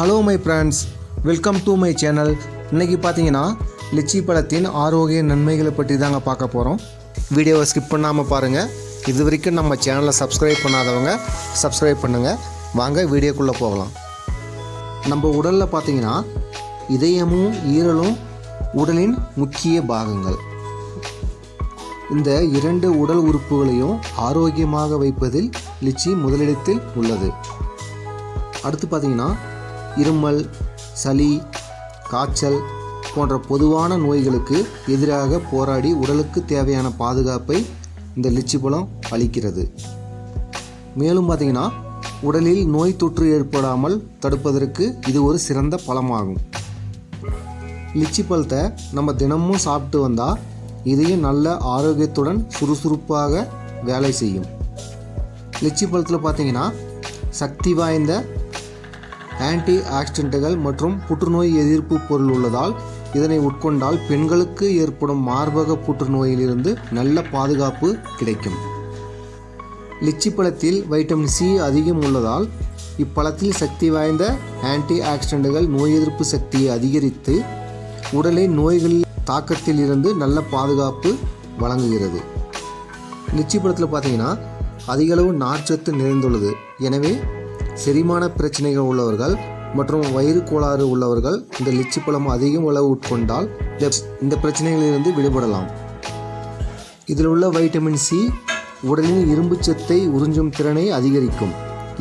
Hello my friends, welcome to my channel. இன்றைக்கி பார்த்தீங்கன்னா lychee பழத்தின் ஆரோக்கிய நன்மைகளை பற்றி தாங்க பார்க்க போகிறோம். வீடியோவை ஸ்கிப் பண்ணாமல் பாருங்கள். இது வரைக்கும் நம்ம சேனலை சப்ஸ்கிரைப் பண்ணாதவங்க சப்ஸ்கிரைப் பண்ணுங்கள். வாங்க வீடியோக்குள்ளே போகலாம். நம்ம உடலில் பார்த்தீங்கன்னா இதயமும் ஈரலும் உடலின் முக்கிய பாகங்கள். இந்த இரண்டு உடல் உறுப்புகளையும் ஆரோக்கியமாக வைப்பதில் லிச்சி முதலிடத்தில் உள்ளது. அடுத்து பார்த்தீங்கன்னா இருமல், சளி, காய்ச்சல் போன்ற பொதுவான நோய்களுக்கு எதிராக போராடி உடலுக்கு தேவையான பாதுகாப்பை இந்த லிச்சி பழம் அளிக்கிறது. மேலும் பார்த்தீங்கன்னா உடலில் நோய் தொற்று ஏற்படாமல் தடுப்பதற்கு இது ஒரு சிறந்த பழமாகும். லிச்சி பழத்தை நம்ம தினமும் சாப்பிட்டு வந்தால் இதையும் நல்ல ஆரோக்கியத்துடன் சுறுசுறுப்பாக வேலை செய்யும். லிச்சி பழத்தில் பார்த்தீங்கன்னா சக்தி வாய்ந்த ஆன்டி ஆக்சிடென்ட்டுகள் மற்றும் புற்றுநோய் எதிர்ப்பு பொருள் உள்ளதால் இதனை உட்கொண்டால் பெண்களுக்கு ஏற்படும் மார்பக புற்றுநோயிலிருந்து நல்ல பாதுகாப்பு கிடைக்கும். லிச்சி பழத்தில் வைட்டமின் சி அதிகம் உள்ளதால் இப்பழத்தில் சக்தி வாய்ந்த ஆன்டி ஆக்சிடென்ட்டுகள் நோய் எதிர்ப்பு சக்தியை அதிகரித்து உடலை நோய்களின் தாக்கத்தில் இருந்து நல்ல பாதுகாப்பு வழங்குகிறது. லிச்சி பழத்தில் பார்த்தீங்கன்னா அதிகளவு நார்ச்சத்து நிறைந்துள்ளது. எனவே செரிமான பிரச்சனைகள் உள்ளவர்கள் மற்றும் வயிறு கோளாறு உள்ளவர்கள் இந்த லிச்சி பழம் அதிகம் அளவு உட்கொண்டால் இந்த பிரச்சனைகளிலிருந்து விடுபடலாம். இதில் உள்ள வைட்டமின் சி உடலின் இரும்பு சத்தை உறிஞ்சும் திறனை அதிகரிக்கும்.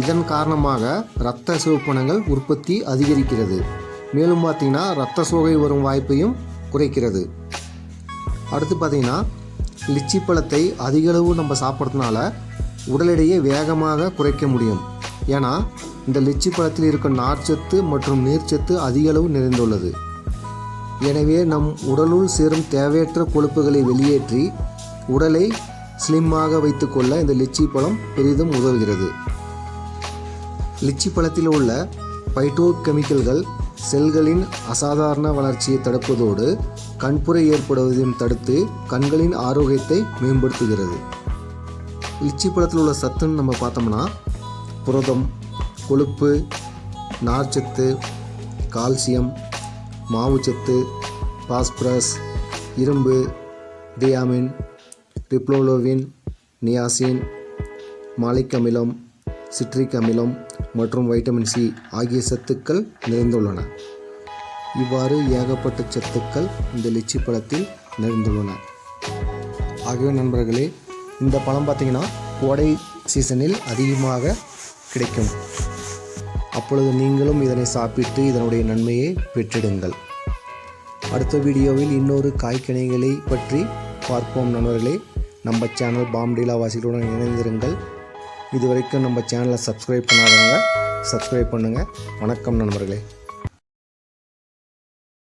இதன் காரணமாக இரத்த சிவப்பணுக்கள் உற்பத்தி அதிகரிக்கிறது. மேலும் பார்த்தீங்கன்னா இரத்த சோகை வரும் வாய்ப்பையும் குறைக்கிறது. அடுத்து பார்த்தீங்கன்னா லிச்சி பழத்தை அதிகளவு நம்ம சாப்பிட்றதுனால உடல் எடையை வேகமாக குறைக்க முடியும். ஏன்னா இந்த லிச்சி பழத்தில் இருக்கும் நார்ச்சத்து மற்றும் நீர்ச்சத்து அதிக அளவு நிறைந்துள்ளது. எனவே நம் உடலுள் சேரும் தேவையற்ற கொழுப்புகளை வெளியேற்றி உடலை ஸ்லிம்மாக வைத்துக்கொள்ள இந்த லிச்சி பழம் பெரிதும் உதவுகிறது. லிச்சி பழத்தில் உள்ள பைட்டோ கெமிக்கல்கள் செல்களின் அசாதாரண வளர்ச்சியை தடுப்பதோடு கண்புரை ஏற்படுவதையும் தடுத்து கண்களின் ஆரோக்கியத்தை மேம்படுத்துகிறது. லிச்சி பழத்தில் உள்ள சத்துன்னு நம்ம பார்த்தோம்னா புரதம், கொழுப்பு, நார்ச்சத்து, கால்சியம், மாவுச்சத்து, பாஸ்பரஸ், இரும்பு, தியாமின், ரிப்ளோலோவின், நியாசின், மாலிக் அமிலம், சிட்ரிக் அமிலம் மற்றும் வைட்டமின் சி ஆகிய சத்துக்கள் நிறைந்துள்ளன. இவ்வாறு ஏகப்பட்ட சத்துக்கள் இந்த லிச்சி பழத்தில் நிறைந்துள்ளன. ஆகவே நண்பர்களே, இந்த பழம் பார்த்திங்கன்னா கோடை சீசனில் அதிகமாக கிடைக்கும். அப்பொழுது நீங்களும் இதனை சாப்பிட்டு இதனுடைய நன்மையை பெற்றிடுங்கள். அடுத்த வீடியோவில் இன்னொரு காய்கனிகளை பற்றி பார்ப்போம் நண்பர்களே. நம்ம சேனல் பாம்டீலா வாசிகளுடன் இணைந்திருங்கள். இதுவரைக்கும் நம்ம சேனலை சப்ஸ்கிரைப் பண்ணாதவங்க சப்ஸ்கிரைப் பண்ணுங்கள். வணக்கம் நண்பர்களே.